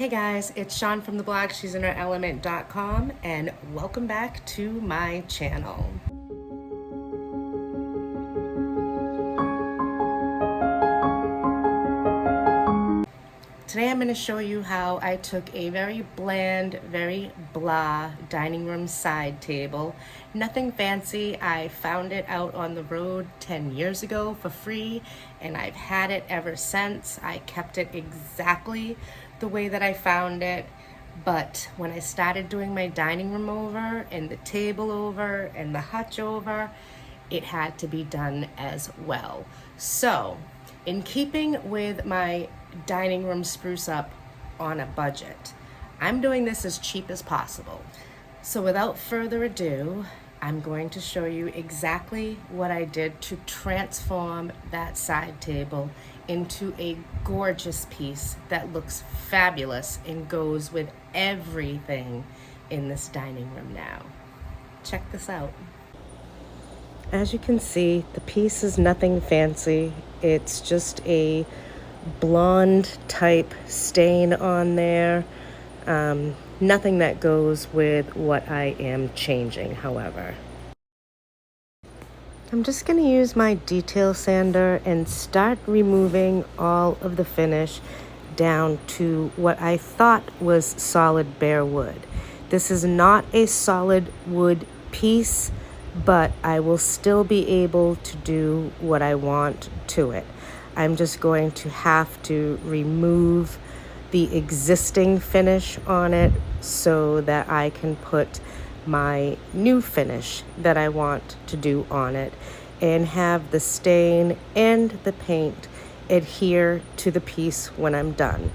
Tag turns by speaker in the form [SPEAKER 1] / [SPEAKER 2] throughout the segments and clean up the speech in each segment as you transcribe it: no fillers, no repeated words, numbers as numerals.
[SPEAKER 1] Hey guys, it's Shawn from the blog she'sinherelement.com and welcome back to my channel. Today I'm going to show you how I took a very bland, very blah dining room side table. Nothing fancy. I found it out on the road 10 years ago for free and I've had it ever since. I kept it exactly the way that I found it. But when I started doing my dining room over and the table over and the hutch over, it had to be done as well. So, in keeping with my dining room spruce up on a budget, I'm doing this as cheap as possible. So without further ado, I'm going to show you exactly what I did to transform that side table into a gorgeous piece that looks fabulous and goes with everything in this dining room now. Check this out. As you can see, the piece is nothing fancy. It's just a blonde type stain on there. Nothing that goes with what I am changing, however. I'm just going to use my detail sander and start removing all of the finish down to what I thought was solid bare wood. This is not a solid wood piece, but I will still be able to do what I want to it. I'm just going to have to remove the existing finish on it so that I can put my new finish that I want to do on it and have the stain and the paint adhere to the piece when I'm done.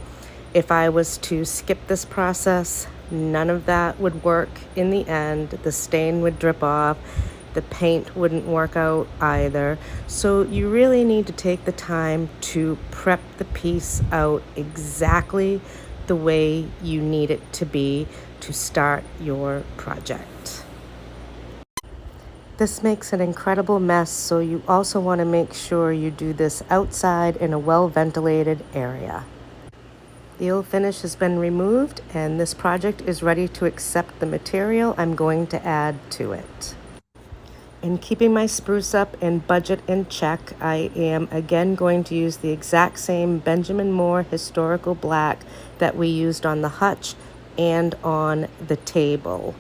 [SPEAKER 1] If I was to skip this process, none of that would work in the end. The stain would drip off. The paint wouldn't work out either. So you really need to take the time to prep the piece out exactly the way you need it to be to start your project. This makes an incredible mess, so you also want to make sure you do this outside in a well-ventilated area. The old finish has been removed and this project is ready to accept the material I'm going to add to it. In keeping my spruce up and budget in check, I am again going to use the exact same Benjamin Moore historical black that we used on the hutch and on the table.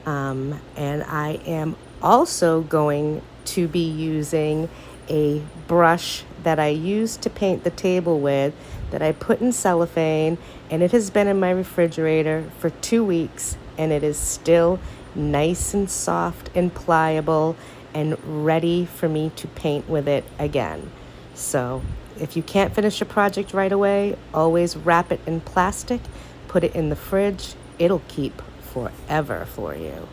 [SPEAKER 1] And I am also going to be using a brush that I used to paint the table with that I put in cellophane, and it has been in my refrigerator for 2 weeks and it is still nice and soft and pliable and ready for me to paint with it again. So if you can't finish a project right away, always wrap it in plastic, put it in the fridge. It'll keep forever for you.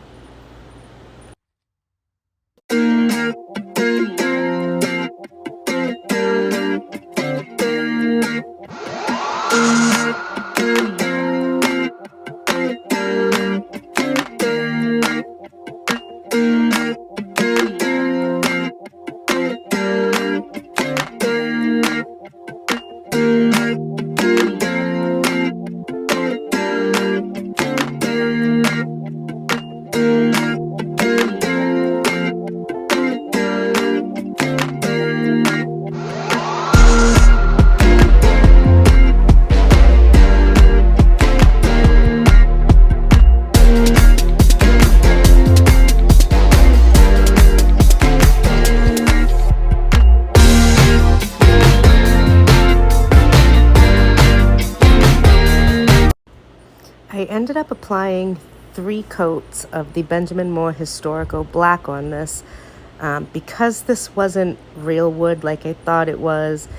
[SPEAKER 1] I ended up applying 3 coats of the Benjamin Moore historical black on this. Because this wasn't real wood like I thought it was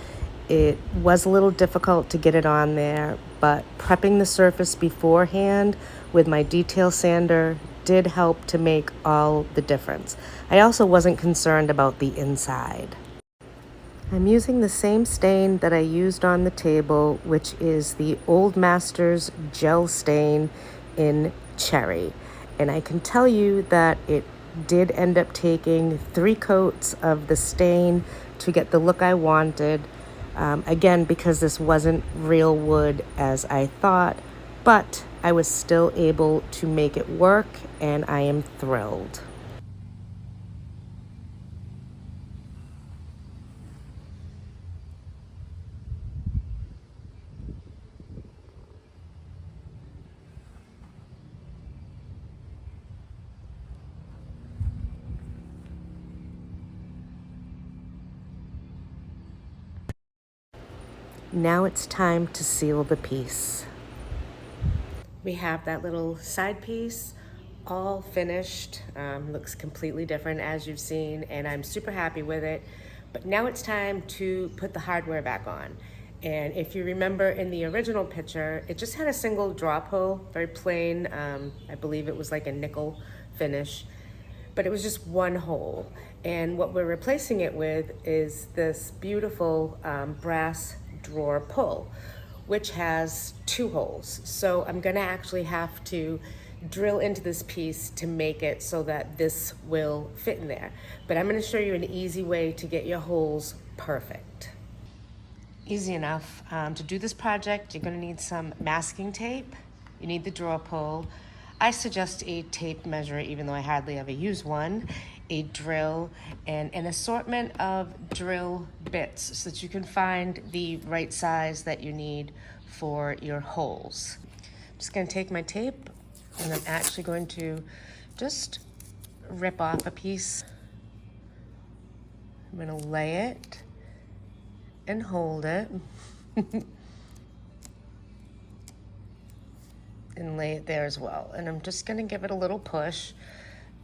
[SPEAKER 1] a little difficult to get it on there, but prepping the surface beforehand with my detail sander did help to make all the difference. I also wasn't concerned about the inside. I'm using the same stain that I used on the table, which is the Old Masters gel stain in cherry. And I can tell you that it did end up taking 3 coats of the stain to get the look I wanted. Again, because this wasn't real wood as I thought, but I was still able to make it work, and I am thrilled. Now it's time to seal the piece. We have that little side piece all finished. Looks completely different as you've seen, and I'm super happy with it. But now it's time to put the hardware back on. And if you remember in the original picture, it just had a single drop hole, very plain. I believe it was like a nickel finish, but it was just one hole. And what we're replacing it with is this beautiful brass drawer pull, which has 2 holes. So I'm gonna actually have to drill into this piece to make it so that this will fit in there. But I'm gonna show you an easy way to get your holes perfect. Easy enough. To do this project, you're gonna need some masking tape. You need the drawer pull. I suggest a tape measure, even though I hardly ever use one, a drill, and an assortment of drill bits so that you can find the right size that you need for your holes. I'm just gonna take my tape and I'm actually going to just rip off a piece. I'm gonna lay it and hold it and lay it there as well. And I'm just gonna give it a little push.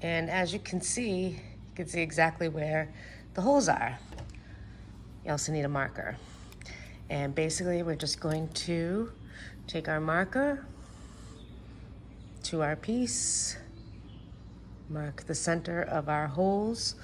[SPEAKER 1] And as you can see exactly where the holes are. You also need a marker. And basically we're just going to take our marker to our piece, mark the center of our holes,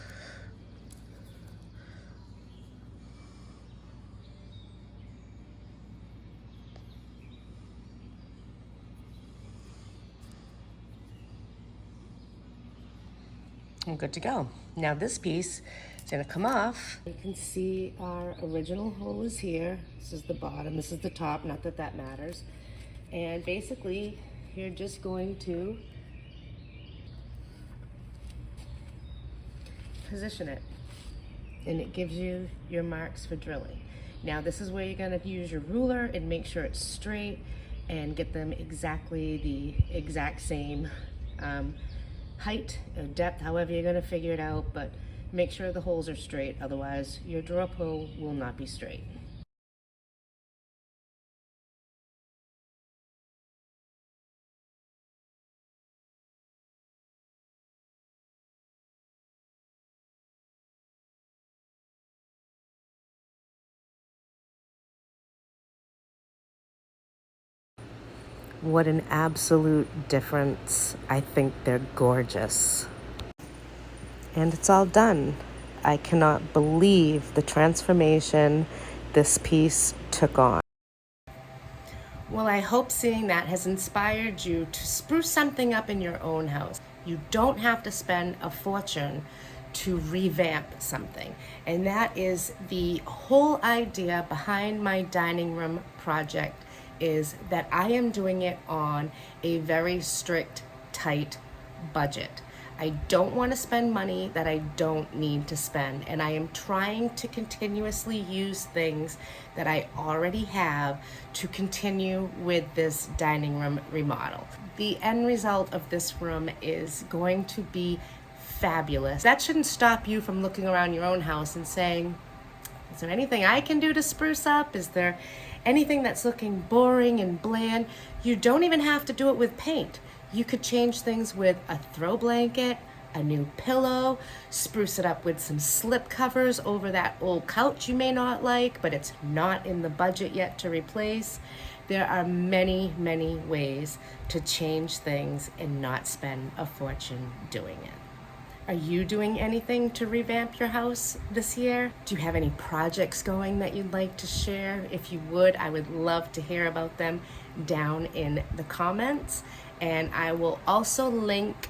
[SPEAKER 1] and good to go. Now this piece is gonna come off. You can see our original hole is here. This is the bottom, this is the top, not that that matters. And basically, you're just going to position it, and it gives you your marks for drilling. Now this is where you're gonna use your ruler and make sure it's straight and get them exactly the exact same height or depth, however you're gonna figure it out, but make sure the holes are straight, otherwise your drawer pull will not be straight. What an absolute difference. I think they're gorgeous. And it's all done. I cannot believe the transformation this piece took on. Well, I hope seeing that has inspired you to spruce something up in your own house. You don't have to spend a fortune to revamp something. And that is the whole idea behind my dining room project, is that I am doing it on a very strict, tight budget. I don't want to spend money that I don't need to spend, and I am trying to continuously use things that I already have to continue with this dining room remodel. The end result of this room is going to be fabulous. That shouldn't stop you from looking around your own house and saying, is there anything I can do to spruce up? Is there anything that's looking boring and bland? You don't even have to do it with paint. You could change things with a throw blanket, a new pillow, spruce it up with some slip covers over that old couch you may not like, but it's not in the budget yet to replace. There are many, many ways to change things and not spend a fortune doing it. Are you doing anything to revamp your house this year? Do you have any projects going that you'd like to share? If you would, I would love to hear about them down in the comments. And I will also link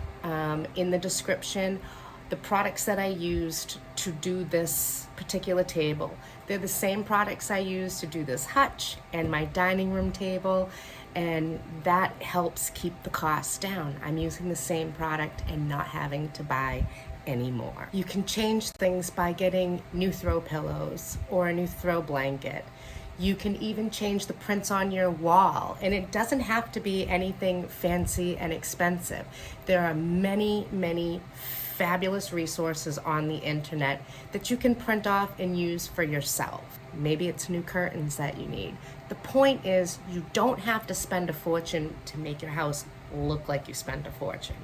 [SPEAKER 1] in the description the products that I used to do this particular table. They're the same products I use to do this hutch and my dining room table, and that helps keep the costs down. I'm using the same product and not having to buy anymore. You can change things by getting new throw pillows or a new throw blanket. You can even change the prints on your wall, and it doesn't have to be anything fancy and expensive. There are many, many fabulous resources on the internet that you can print off and use for yourself. Maybe it's new curtains that you need. The point is, you don't have to spend a fortune to make your house look like you spent a fortune.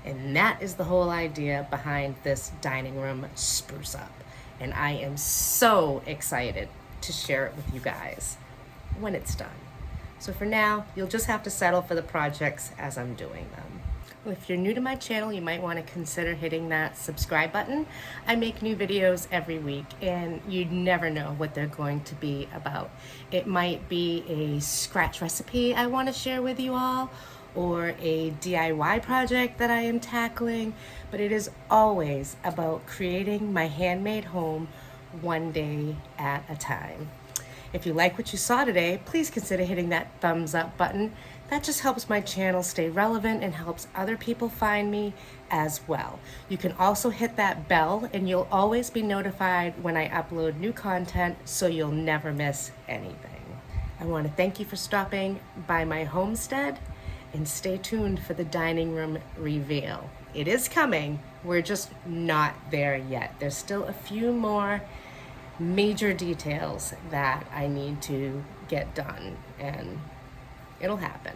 [SPEAKER 1] And that is the whole idea behind this dining room spruce up. And I am so excited to share it with you guys when it's done. So for now, you'll just have to settle for the projects as I'm doing them. Well, if you're new to my channel, you might want to consider hitting that subscribe button. I make new videos every week, and you never know what they're going to be about. It might be a scratch recipe I want to share with you all, or a DIY project that I am tackling, but it is always about creating my handmade home one day at a time. If you like what you saw today, please consider hitting that thumbs up button. That just helps my channel stay relevant and helps other people find me as well. You can also hit that bell and you'll always be notified when I upload new content, so you'll never miss anything. I want to thank you for stopping by my homestead, and stay tuned for the dining room reveal. It is coming. We're just not there yet. There's still a few more major details that I need to get done, and it'll happen.